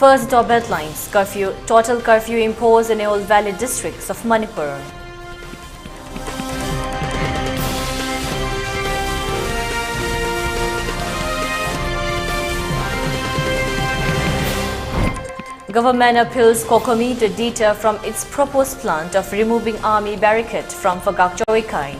First doorbell lines, total curfew imposed in all valley districts of Manipur. Government appeals Kokomi to deter from its proposed plan of removing army barricade from Phagakchawikai.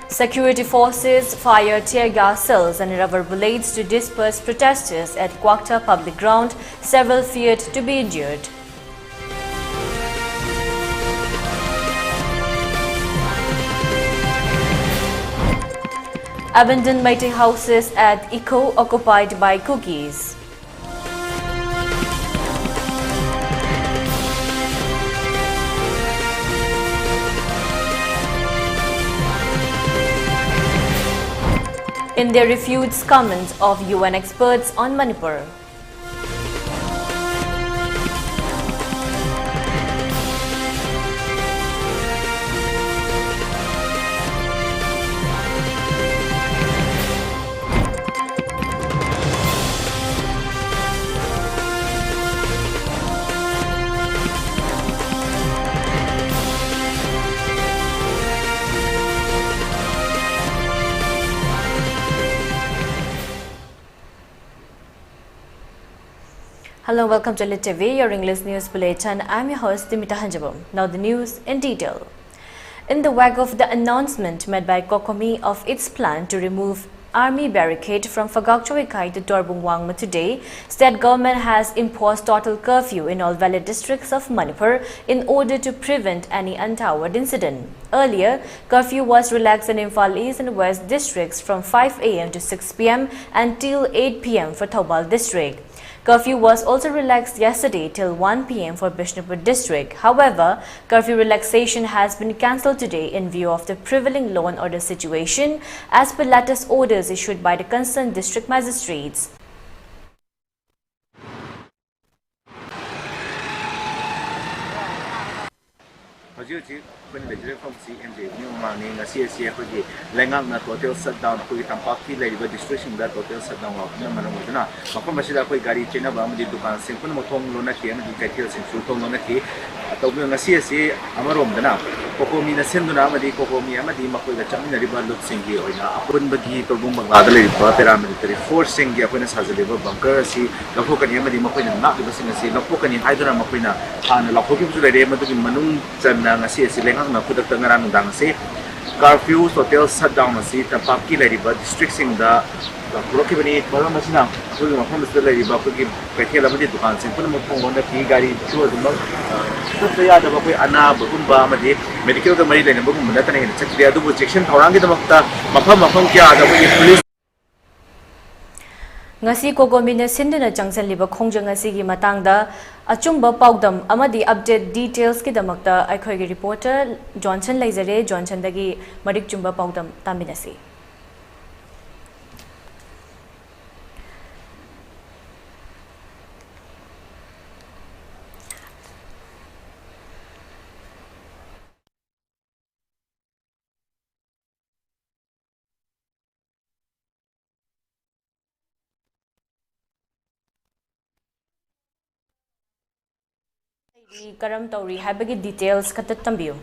Security forces fired tear gas cells and rubber bullets to disperse protesters at Kwakta public ground. Several feared to be injured. Abandoned Meitei houses at Iko occupied by Cookies. India refutes comments of UN experts on Manipur. Hello, welcome to ELITETV, your English news bulletin. I'm your host Deemita. Now the news in detail. In the wake of the announcement made by Kokomi of its plan to remove army barricade from Phagakchawikai to Torbungwangma today, state government has imposed total curfew in all valley districts of Manipur in order to prevent any untoward incident. Earlier, curfew was relaxed in Imphal East and West districts from 5 a.m. to 6 p.m. until 8 p.m. for Thoubal district. Curfew was also relaxed yesterday till 1 p.m. for Bishnupur district. However, curfew relaxation has been cancelled today in view of the prevailing law and order situation as per latest orders issued by the concerned district magistrates. From CMJ, New Morning, a CSC, Langang, hotel shutdown, Tampaki, Lady District, that hotel shutdown of Namanamana, Makomashida, Gari, China, Bamadi, Dukan, Simple, Lona Key, and details in Sultan Lona Key, Atobuna CSC, Amarom, the now. Kokomi, the Senduna, Kokomi, Amadi, Mako, the Chamina River, Luxing, Apun Bagi, Tobumba, paramilitary forcing the Apunas has a liver bunker, see, the Hokan Yamadi Makoina, not the vicinity, the Hokan in Hydra Makoina, and the Lokokim to the Rema to Manung, and CSC. Curfew, hotel shutdown, Tampaki, River districts in the Rokibani, Paramasina, from the Lady Bakuki, Petela, to answer, put them on the key, Gari, two of the other Anna, Bumba, medical the Marie and Bum, and check the other section, Orangi the Makta, Mapama Fonkia, the police. Ngasi Kokomi na sinduna changsan liba khongjang asigi matangda achumba paudam amadi update details ki damakta aikhoigi reporter Johnson Laizare Johnson dagi marik chumba paudam taminasi. Karam Tauri habagi details katat tambiyo.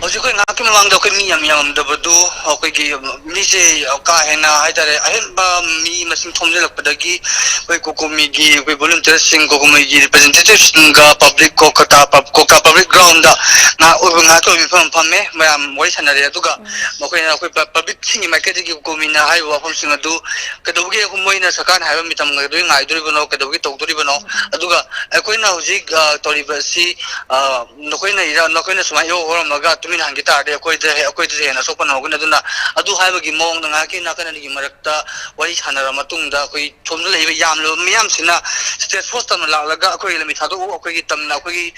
Hojiko ngaki mamang daw kay miyam dabadu okay gi mise ka hena haitare ahenba mi masing thomjelak padagi koi Kokomi gi koi volunteers sing Kokomi gi representatives ga public ko public ground da na oba nga to mi phame mayam wari sanare aduga makoi na koi public sing market gi Kokomi na hai wa pham sing adu kadawgi humoi na sakan haiba mitam ga doi ngai dori bano kadawgi tokdori bano aduga koi na hojik toriba si nokoi na ira nokoi na sumai yo horam naga tumin hangi tarde koi de na sopan hoguna duna adu haibagi mong nga ki na kanani gi marakta wari sanara matungda koi chomda leiba yamlo miyam sina state force tam lalaga koi lami thado koi gi tamna koi gi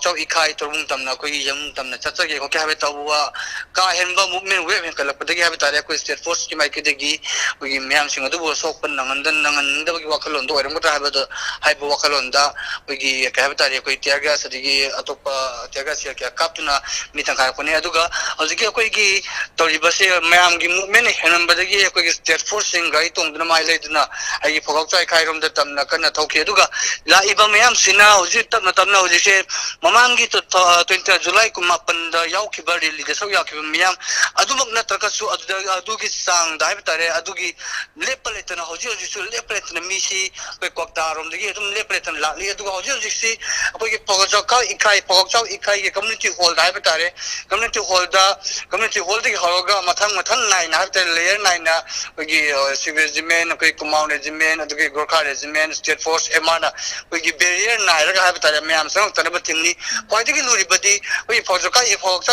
chau ikha ikai torbung tamna koi yam tamna chacha ge ko kya be tawa ka henba movement we hen kala padagi habe tare ko state force ki mai ke degi ko gi myam sing adu bo sok pan nangan da gi wakalon do eram ta habe do hai bo wakalon da ko gi ka habe tare ko tiaga sadigi atopa tiaga sia kya kaptuna mitang ka ko ne aduga hojiki ko gi tori base myam gi movement henam badagi ko gi state force sing gai tong duna mai leiduna ai phogak chai khai rom da tamna kana thauki aduga la iba myam sina hoji tamna hoji se mamangi to 20 July kuma panda yau ki bari li de so ya ki myam adumak na tarkasu adugi sang dai tare adugi lepaletna hoji su lepaletna misi ko kwakta rom degi dum lepaletna la li aduga hoji si ko ki phogak chau ikai ge community hall dai tare community hall de hoga mathang nai na te layer nai na ko gi civil regiment ko command regiment adugi gorkha regiment state force emana ko gi barrier nai ra ha tare myam sang tanaba tingni kwai gi luri badi ko phogak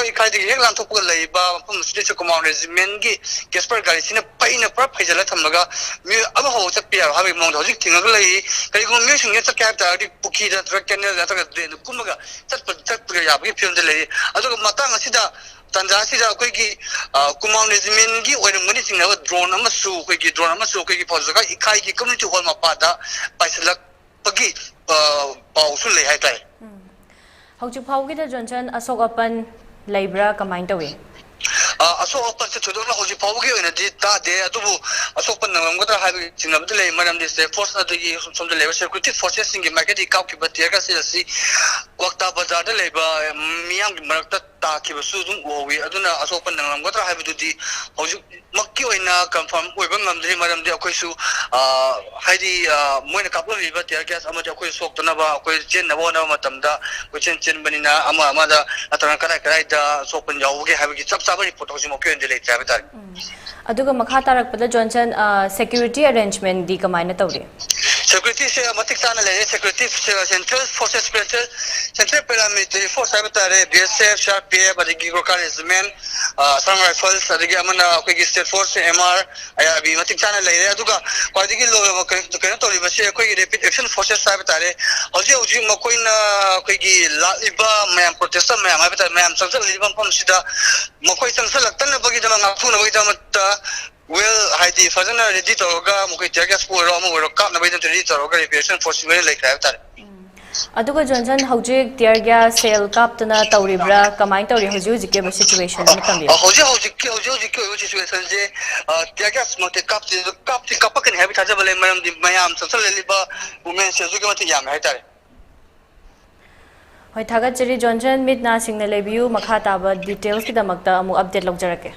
ikai de hek lam thok lai ba pum state command regiment gi kesper gari sina paina pra phajala thamlaga mi aba ho chat pia ha bi mong hoji tinga lai kai go mi sing chat kya ta di pukhi da truck kenel da ta de kumaga chat ya bi film de lai adu matang asida tanja sida koi gi command regiment gi oiram mani sing na drone ama su koi gi phogak ikai gi community hall ma pa da paisala pagi pau su lai hai tai Hojik phaugi da Johnson asok apan laibra kamain tawi asok apan se thodo na hoji phaugi oina di ta de atubu asok pan nangam gata ha chingam de lei maram de se force na de som de level security forces singi market ikau ki batia ka se si wakta bazar de leba miyam gi marakta ta ki basu dum owi aduna asok pan nangam gata ha bi di hoji makki oina confirm oiba ngam de maram de akoi su haidi moina kaplo li batia gas ama de akoi sok tona ba akoi chen na bona matam da ko chen banina ama da atana kai da sok pan yaw ge ha bi chap sabari photo si mo kyo ndele chabe tar aduga makha tarak pada Johnson security arrangement di kamaina tawri security se matik sana le security central forces central paramilitary force sabe tare BSF SHPF adigi gorkha regiment some rifles adigi amana ko state force MR aya bi matik sana le aduga ko adigi lo ko to ri base ko rapid action forces sabe tare hoji mo ko na ko gi la iba mayam protester mayam abe tare mayam samsal liban pam sida mo ko samsal tan bagi jama ngaphu na bagi jama well haidi fazana ready to ga mukoi tiaga sport ro mo ro kap na bai ready to ga reparation force we like ra tar aduga Johnson hojik tiar gas sale kap tana tawribra kamain tawri hoji ke ba situation ma tambi hoji ke situation je tiar gas mo te kap kan habi thaja bale maram di mayam samsal liba women se ju ga mati yam hai tar hoi thaga chiri Johnson mit na sing na lebiu makha taba details ki damakta amu update log jarake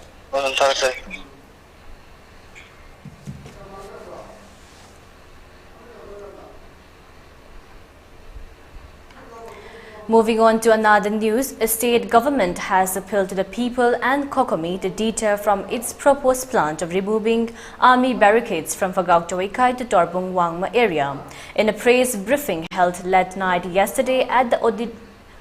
Moving on to another news, a state government has appealed to the people and Kokomi to deter from its proposed plan of removing army barricades from Fagautawaikai to Torbung Wangma area. In a press briefing held late night yesterday at the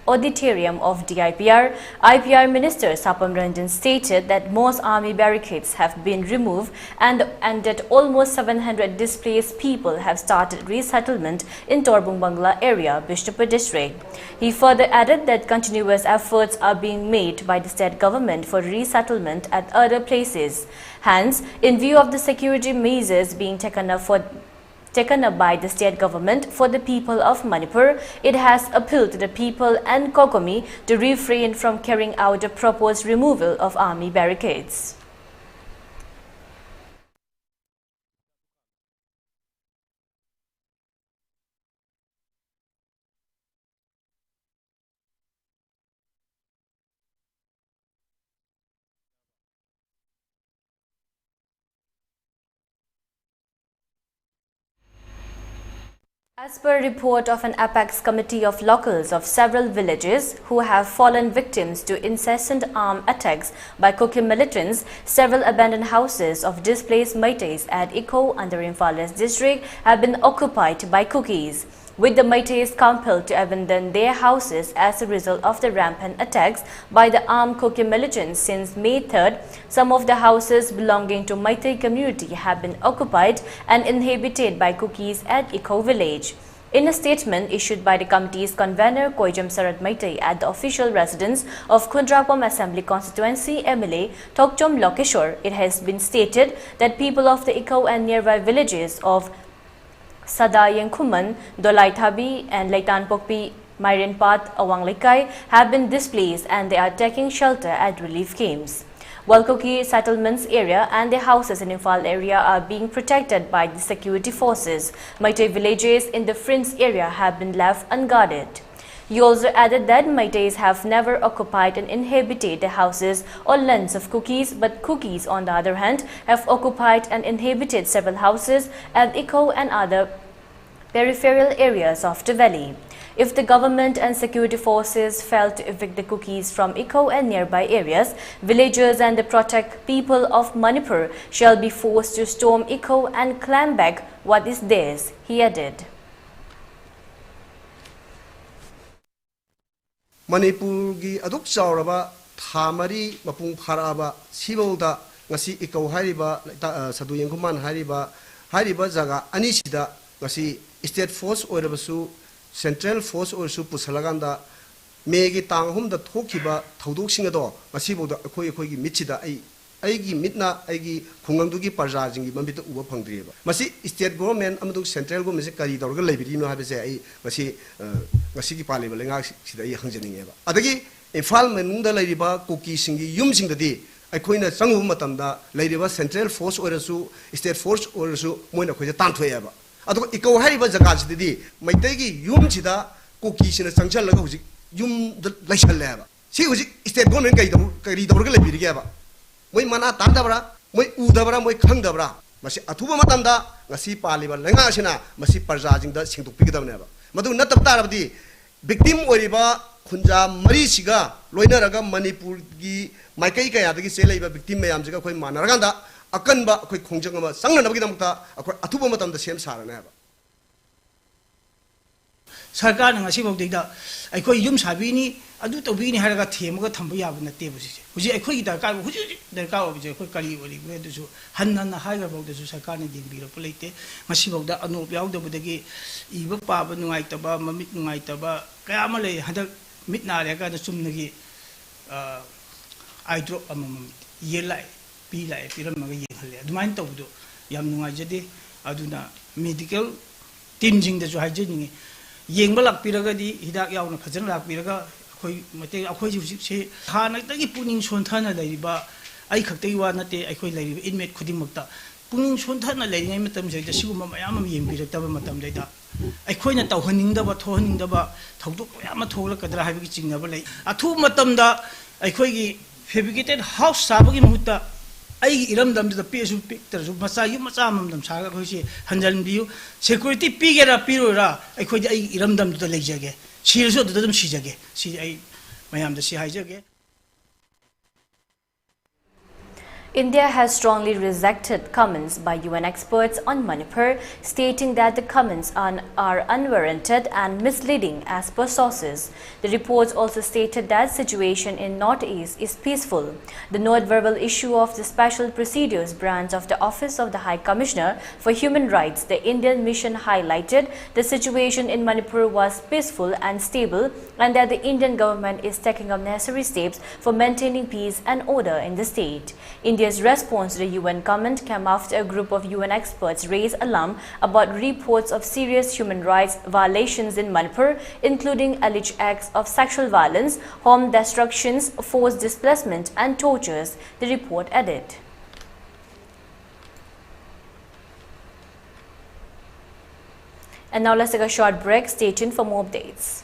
auditorium of DIPR, IPR Minister Sapam Ranjan stated that most army barricades have been removed and that almost 700 displaced people have started resettlement in Torbung Bangla area, Bishnupur district. He further added that continuous efforts are being made by the state government for resettlement at other places. Hence, in view of the security measures being taken up by the state government for the people of Manipur, it has appealed to the people and Kokomi to refrain from carrying out the proposed removal of army barricades. As per a report of an apex committee of locals of several villages who have fallen victims to incessant armed attacks by Kuki militants, several abandoned houses of displaced Meiteis at Iko under Imphales district have been occupied by Kukis, with the Meiteis compelled to abandon their houses as a result of the rampant attacks by the armed Kuki militants since May 3rd. Some of the houses belonging to Meitei community have been occupied and inhabited by Kukis at Iko village. In a statement issued by the committee's convener Koijam Sarat Maitai at the official residence of Khundrapam Assembly Constituency MLA Thokchom Lokeshwar, it has been stated that people of the Ikau and nearby villages of Sadayengkhuman, Dolaithabi and Laitanpokpi, Mairenpat, Awang Lekai have been displaced and they are taking shelter at relief camps. Walkoki settlements area and their houses in Imphal area are being protected by the security forces. Maitai villages in the fringe area have been left unguarded. He also added that Maitais have never occupied and inhabited the houses or lands of Kukis, but Kukis, on the other hand, have occupied and inhabited several houses at Ikau and other peripheral areas of the valley. If the government and security forces fail to evict the Kukis from Ikau and nearby areas, villagers and the protect people of Manipur shall be forced to storm Ikau and claim back what is theirs, he added. Manipur gi aduk chauraba thamari mapung pharaba sibolda ngasi Ikau hariba Saduyengkhuman hariba jaga anisida ngasi state force oirabasu Central Force also Pusalaganda Megi Tanghum the Tokiba Tauduxing ado, Masibo the Koyoki Michida, Aigi Mitna, Aigi Kungandugi Pajajing, Mambita Uba Pangriba. Masi state government, Amadu Central Government, Dorga Labino have say, Masi Masiki Pali, Sida Hanjaneva. Adagi, in Falman, the Ladiba, Cookie Singi, Yumsing the day. I coin a Sangumatamda, Ladiba Central Force or so, State Force or so, Mona Koja Tantueva. Ado Ikau hariba jagas didi maitegi yum chida Kuki sina sanchal laga huji yum laishal leba si huji state government kai dawr ga lebi geba moi mana tandabra moi udabra moi khangdabra masi athuba matamda ngasi paliba lenga sina masi parjajing da singduk pigdabneba madu natab tarabdi victim oriba khunja mari siga loinaraga Manipur gi maikai kayadagi selaiba victim mayam jiga khoi manaraganda Akanba koi khongjangama sangna nabagi damta akoi athuba matam da sem sarana ba sarkar nga sibok deida aikoi yum sabini adu tobini haraga themaga thamba yaba natte buji huji aikoi gi darkar huji darkar obje akoi kali ori bu dusu hanna haiga bok dusu sarkar ne dingbiro puleite masibok da anu yaw da budagi iba paba nungai taba mamit nungai taba kaya male hadak mitna re ga da sumnagi aidro amam yelai Pila Piramaka Yale, Dumain Todo, Yam Nungajade, Aduna, medical tinging the Juhajini, Yangalak Piragadi, Hidak Yauna Pazanlak Piraga, Mate Akoi, Hana, Puning Sontana Ladiba, I Kaktewa Nate, I could lady inmate Kudimota, Puning Sontana lady, Matam, the Suguma Yamam Piratava Matam data. I coin a Tauhaning the Batoning the Taudu Yamatola Kadra never late. A two Matamda, I could fabricated house Sabagi Muta. I iram dam the PSU pictures of Masayu Masamam Saga Hanjan view, security pigera pirura, I could iram dam to the legage. She is also the Shijage. See, I am the Shijage. India has strongly rejected comments by UN experts on Manipur, stating that the comments are unwarranted and misleading as per sources. The reports also stated that situation in Northeast is peaceful. The non-verbal issue of the Special Procedures branch of the Office of the High Commissioner for Human Rights, the Indian mission highlighted the situation in Manipur was peaceful and stable and that the Indian government is taking up necessary steps for maintaining peace and order in the state. India's response to the UN comment came after a group of UN experts raised alarm about reports of serious human rights violations in Manipur, including alleged acts of sexual violence, home destructions, forced displacement and tortures, the report added. And now let's take a short break. Stay tuned for more updates.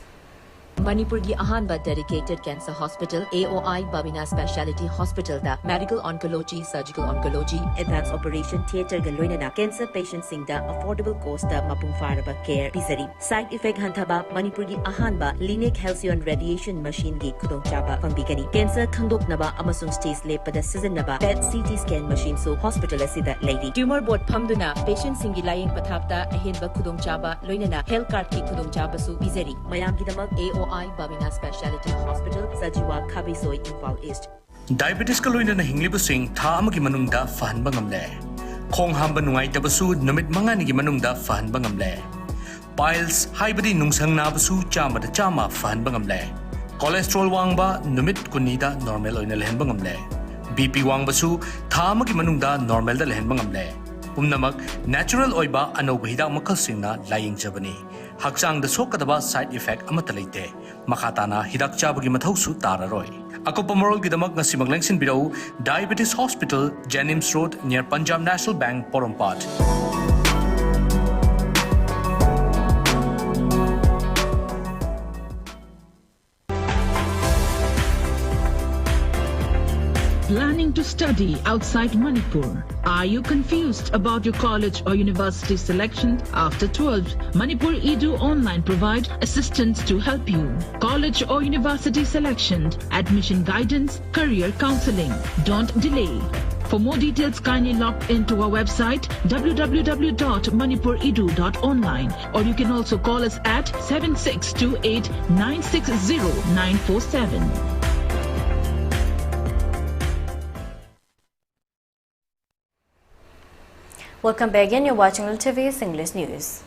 Manipur gi ahanba dedicated cancer hospital AOI Babina Speciality Hospital da medical oncology, surgical oncology, advanced operation theatre ga loinana cancer patients sing da affordable cost da mapung faraba care pisari. Side effect hantaba Manipur gi ahanba Linic Halcyon radiation machine gi khudong chaba pangbigani. Cancer khandoknaba amasung stage lepada sizinaba PET CT scan machine so hospital asida lady. Tumor board phamduna patient singi laying pathapta ahenba khudong chaba loinana health card ki khudong chaba su pisari. Mayam gidamak AOI Babina Speciality Hospital, Sajiwa Kabisoi, Imphal East. Diabetes kaloina na hinglibusing thaam gi manungda fahanba ngamle. Khong hamba nungai tabasu numit manga ni gi manungda fahanba ngamle. piles haibadi nungsang nabasu chama da chama fahan bangamle cholesterol wangba numit kunida normal oina lehen bangamle BP wangbasu thamagi manungda normal da lehen bangamle umnamak natural oiba anoba hidak makal singna laying jabani hakchang da sokadaba side effect amata leite makhatana hidak chabagi mathausu tararoi akopa moral gidamak ngasi maglengsin bidau Diabetes Hospital Jennings Road near Punjab National Bank Porompat. Planning to study outside Manipur? Are you confused about your college or university selection after 12? Manipur Edu Online provide assistance to help you. College or university selection, admission guidance, career counseling. Don't delay. For more details, kindly log into our website www.manipuredu.online or you can also call us at 7628 960 947. Welcome back again. You're watching ELITETV's English News.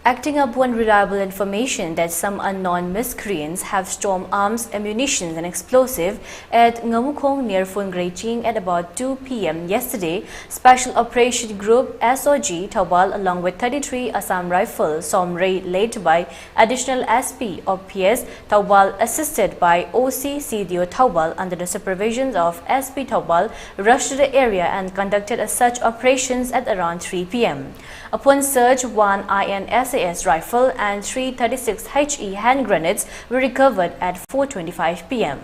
Acting upon reliable information that some unknown miscreants have stormed arms, ammunition and explosive at Ngamukong near Phungrei at about 2 p.m. yesterday, Special Operation Group SOG Taubal along with 33 Assam Rifle Somrei led by additional SP of PS Taubal assisted by OC CDO Taubal under the supervision of SP Taubal rushed to the area and conducted such operations at around 3 p.m. Upon search, one INSAS rifle and 336 HE hand grenades were recovered at 4:25 p.m.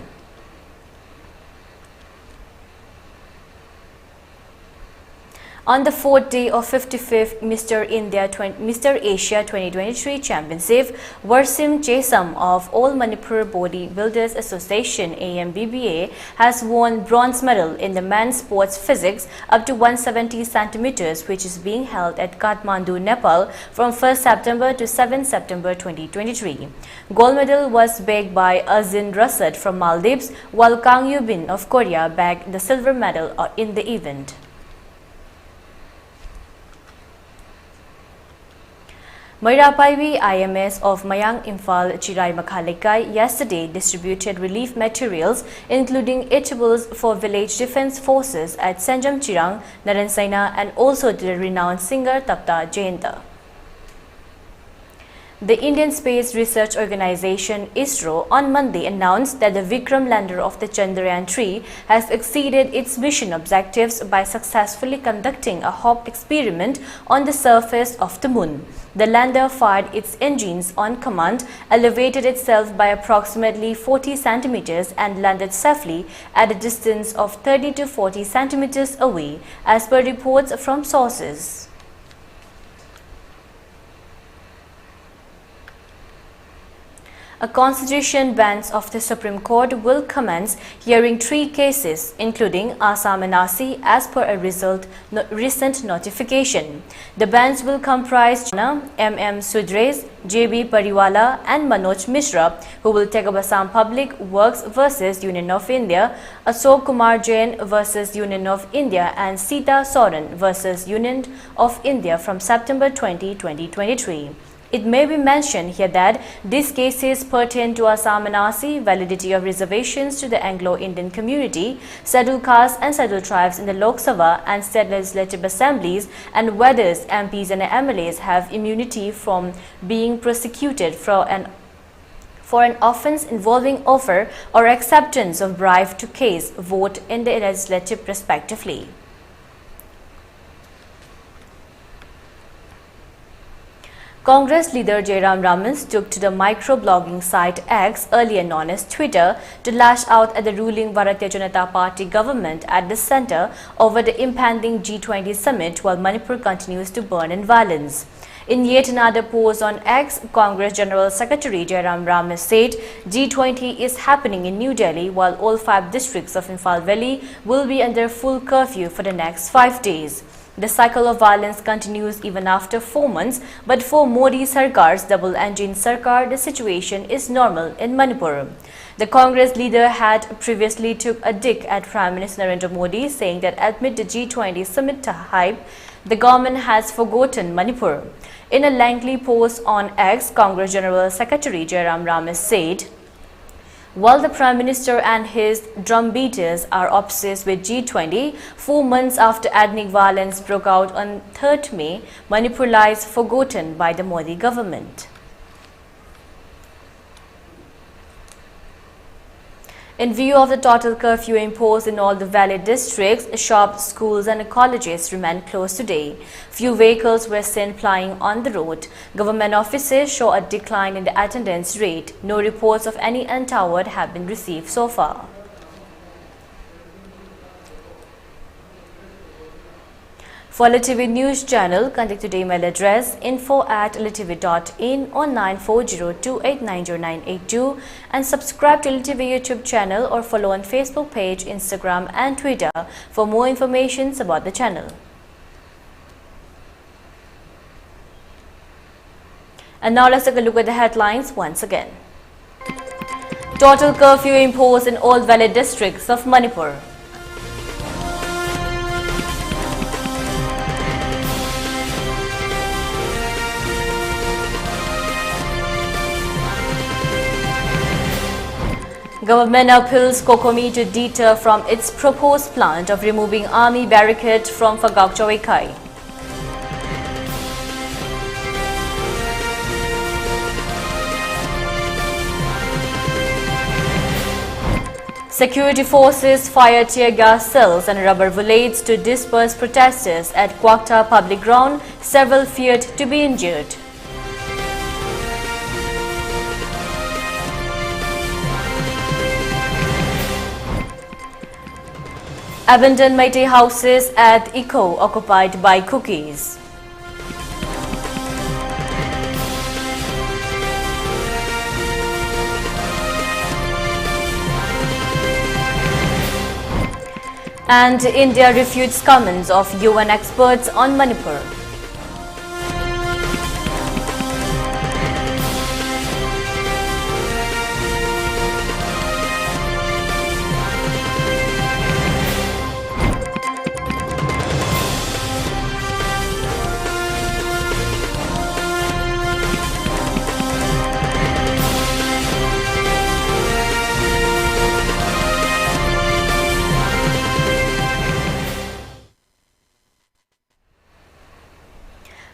On the fourth day of 55th Mr. Asia 2023 Championship, Warsim Chesam of All Manipur Bodybuilders Association AMBBA has won bronze medal in the men's sports physics up to 170 centimeters, which is being held at Kathmandu, Nepal from 1st September to 7th September 2023. Gold medal was bagged by Azin Rasad from Maldives, while Kang Yubin of Korea bagged the silver medal in the event. Mairapaiwi IMS of Mayang Imphal Chirai Makhalekai yesterday distributed relief materials including eatables for village defense forces at Sanjam Chirang, Naransaina and also to the renowned singer Tapta Jayanta. The Indian Space Research Organization ISRO on Monday announced that the Vikram lander of the Chandrayaan-3 has exceeded its mission objectives by successfully conducting a hop experiment on the surface of the moon. The lander fired its engines on command, elevated itself by approximately 40 centimeters and landed safely at a distance of 30 to 40 centimeters away, as per reports from sources. A constitution bench of the Supreme Court will commence hearing 3 cases, including Assam NRC, as per a recent notification. The bench will comprise MM Sudres, JB Pariwala and Manoj Mishra, who will take up Assam Public Works versus Union of India, Ashok Kumar Jain versus Union of India and Sita Soren versus Union of India from September 20, 2023. It may be mentioned here that these cases pertain to Assam NRC, validity of reservations to the Anglo-Indian community, scheduled castes and scheduled tribes in the Lok Sabha and state legislative assemblies, and whether MPs and MLAs have immunity from being prosecuted for an offence involving offer or acceptance of bribe to case vote in the legislative respectively. Congress leader Jairam Ramans took to the microblogging site X, earlier known as Twitter, to lash out at the ruling Bharatiya Janata Party government at the centre over the impending G20 summit while Manipur continues to burn in violence. In yet another post on X, Congress General Secretary Jairam Ramesh said G20 is happening in New Delhi while all 5 districts of Imphal Valley will be under full curfew for the next 5 days. The cycle of violence continues even after 4 months, but for Modi Sarkar's double-engine Sarkar, the situation is normal in Manipur. The Congress leader had previously took a dig at Prime Minister Narendra Modi, saying that amid the G20 summit hype, The government has forgotten Manipur. In a lengthy post on X, Congress General Secretary Jairam Ramesh said, while the Prime Minister and his drumbeaters are obsessed with G20, 4 months after ethnic violence broke out on 3rd May, Manipur lies forgotten by the Modi government. In view of the total curfew imposed in all the valley districts, shops, schools and colleges remained closed today. Few vehicles were seen plying on the road. Government offices show a decline in the attendance rate. No reports of any untoward have been received so far. For ELITETV News Channel, contact today email address info@elitetv.in or 9402890982 and subscribe to ELITETV YouTube channel or follow on Facebook page, Instagram and Twitter for more information about the channel. And now let's take a look at the headlines once again. Total curfew imposed in all valley districts of Manipur. Government appeals Kokomi to deter from its proposed plan of removing army barricade from Fagak Chawaikai. Security forces fire tear gas cells and rubber bullets to disperse protesters at Kwakta public ground. Several feared to be injured. Abandoned Meitei houses at Eco occupied by cookies. And India refutes comments of UN experts on Manipur.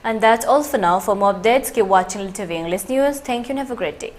And that's all for now. For more updates, keep watching ELITETV English News. Thank you and have a great day.